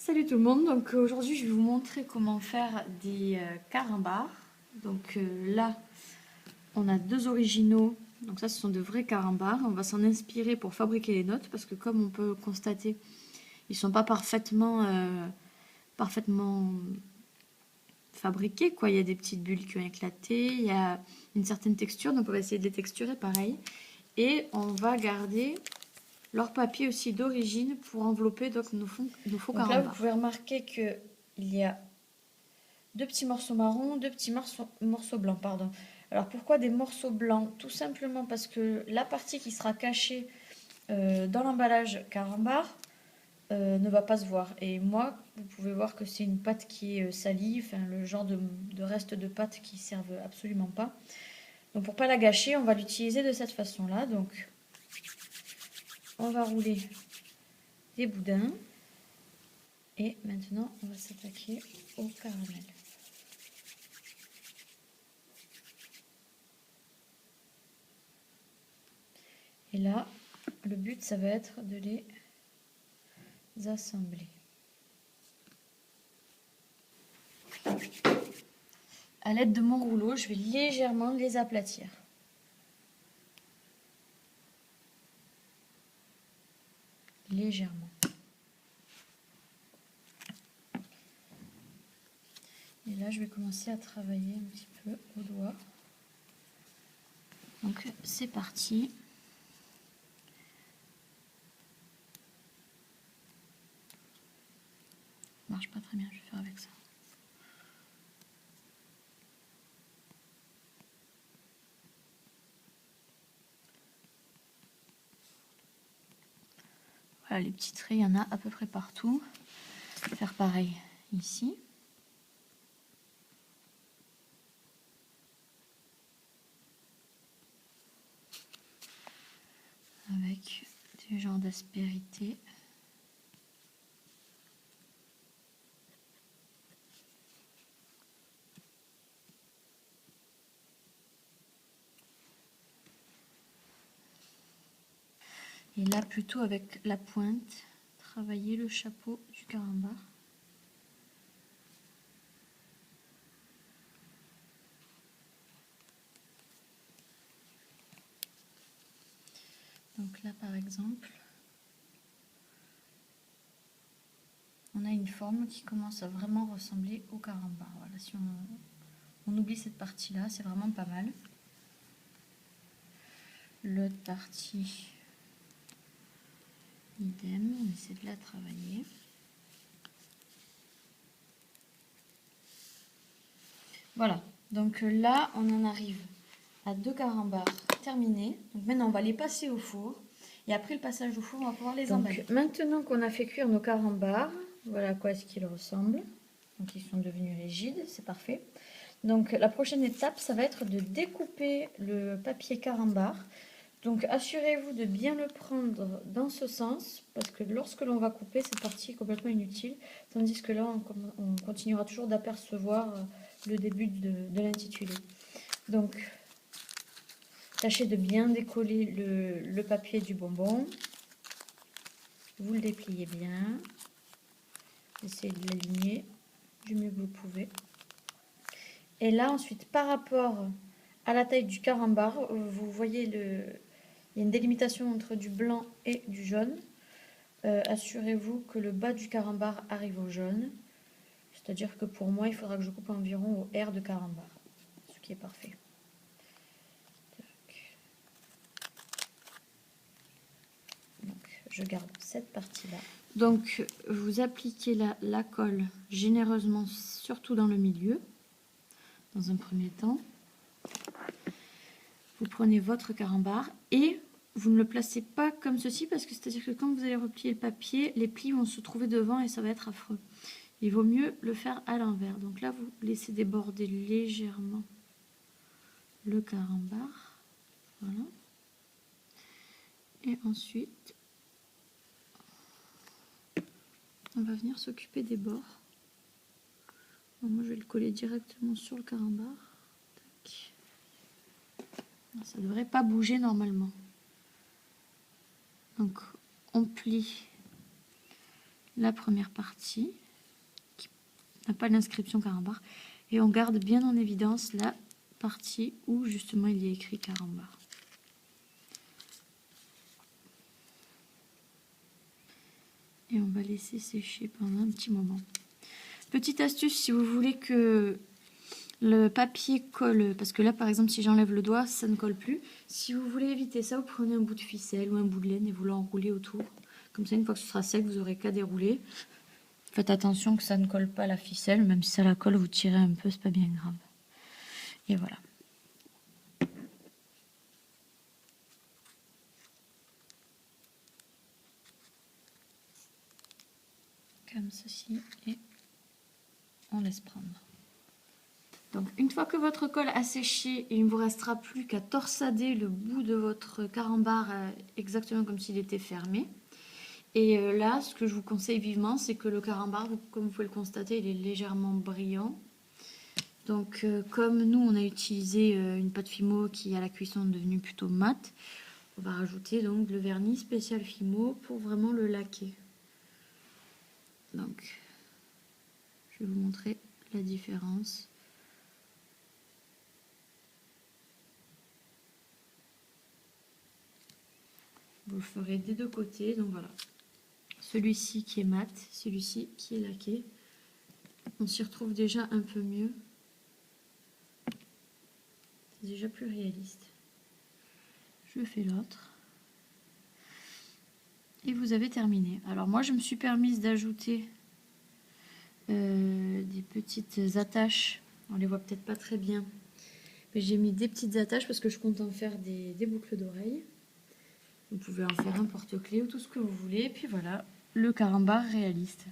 Salut tout le monde, donc aujourd'hui je vais vous montrer comment faire des carambars. Donc là on a deux originaux, donc ça ce sont de vrais carambars. On va s'en inspirer pour fabriquer les nôtres parce que comme on peut constater, ils sont pas parfaitement fabriqués quoi. Il y a des petites bulles qui ont éclaté, il y a une certaine texture, donc on va essayer de les texturer pareil. Et on va garder leur papier aussi d'origine pour envelopper donc nos faux carambars. Là vous pouvez remarquer qu'il y a deux petits morceaux marrons, deux petits morceaux blancs, pardon. Alors pourquoi des morceaux blancs? Tout simplement parce que la partie qui sera cachée dans l'emballage carambar ne va pas se voir. Et moi, vous pouvez voir que c'est une pâte qui est salie, enfin le genre de reste de pâte qui ne servent absolument pas. Donc pour ne pas la gâcher, on va l'utiliser de cette façon-là. Donc on va rouler des boudins. Et maintenant, on va s'attaquer au caramel. Et là, le but, ça va être de les assembler. À l'aide de mon rouleau, je vais légèrement les aplatir. Légèrement. Et là, je vais commencer à travailler un petit peu au doigt. Donc, c'est parti. Ça marche pas très bien, je vais faire avec ça. Voilà, les petits traits, il y en a à peu près partout. Je vais faire pareil ici. Avec des genres d'aspérité. Et là, plutôt avec la pointe, travailler le chapeau du carambar. Donc là, par exemple, on a une forme qui commence à vraiment ressembler au carambar. Voilà, si on oublie cette partie-là, c'est vraiment pas mal. L'autre partie, idem, on essaie de la travailler. Voilà, donc là, on en arrive à deux carambars terminés. Donc maintenant, on va les passer au four. Et après le passage au four, on va pouvoir les emballer. Maintenant qu'on a fait cuire nos carambars, voilà à quoi est-ce qu'ils ressemblent. Donc ils sont devenus rigides, c'est parfait. Donc la prochaine étape, ça va être de découper le papier carambar. Donc assurez-vous de bien le prendre dans ce sens, parce que lorsque l'on va couper, cette partie est complètement inutile, tandis que là, on continuera toujours d'apercevoir le début de l'intitulé. Donc, tâchez de bien décoller le papier du bonbon. Vous le dépliez bien. Essayez de l'aligner du mieux que vous pouvez. Et là, ensuite, par rapport à la taille du carambar, vous voyez il y a une délimitation entre du blanc et du jaune. Assurez-vous que le bas du carambar arrive au jaune. C'est-à-dire que pour moi, il faudra que je coupe environ au R de carambar. Ce qui est parfait. Donc, je garde cette partie-là. Donc, vous appliquez la colle généreusement, surtout dans le milieu, dans un premier temps. Vous prenez votre carambar et vous ne le placez pas comme ceci, parce que c'est-à-dire que quand vous allez replier le papier, les plis vont se trouver devant et ça va être affreux. Il vaut mieux le faire à l'envers. Donc là, vous laissez déborder légèrement le carambar. Voilà. Et ensuite, on va venir s'occuper des bords. Donc moi, je vais le coller directement sur le carambar. Tac. Ça ne devrait pas bouger normalement. Donc, on plie la première partie qui n'a pas l'inscription carambar et on garde bien en évidence la partie où justement il y a écrit carambar. Et on va laisser sécher pendant un petit moment. Petite astuce, si vous voulez que le papier colle, parce que là par exemple si j'enlève le doigt ça ne colle plus. Si vous voulez éviter ça, vous prenez un bout de ficelle ou un bout de laine et vous l'enroulez autour. Comme ça une fois que ce sera sec vous aurez qu'à dérouler. Faites attention que ça ne colle pas à la ficelle, même si ça la colle vous tirez un peu, c'est pas bien grave. Et voilà. Comme ceci et on laisse prendre. Donc une fois que votre colle a séché, il ne vous restera plus qu'à torsader le bout de votre carambar exactement comme s'il était fermé. Et là, ce que je vous conseille vivement, c'est que le carambar, comme vous pouvez le constater, il est légèrement brillant. Donc comme nous, on a utilisé une pâte Fimo qui à la cuisson est devenue plutôt mate, on va rajouter donc le vernis spécial Fimo pour vraiment le laquer. Donc, je vais vous montrer la différence. Vous le ferez des deux côtés, donc voilà. Celui-ci qui est mat, celui-ci qui est laqué. On s'y retrouve déjà un peu mieux. C'est déjà plus réaliste. Je fais l'autre. Et vous avez terminé. Alors moi je me suis permise d'ajouter des petites attaches. On les voit peut-être pas très bien. Mais j'ai mis des petites attaches parce que je compte en faire des boucles d'oreilles. Vous pouvez en faire un porte-clés ou tout ce que vous voulez. Et puis voilà, le carambar réaliste.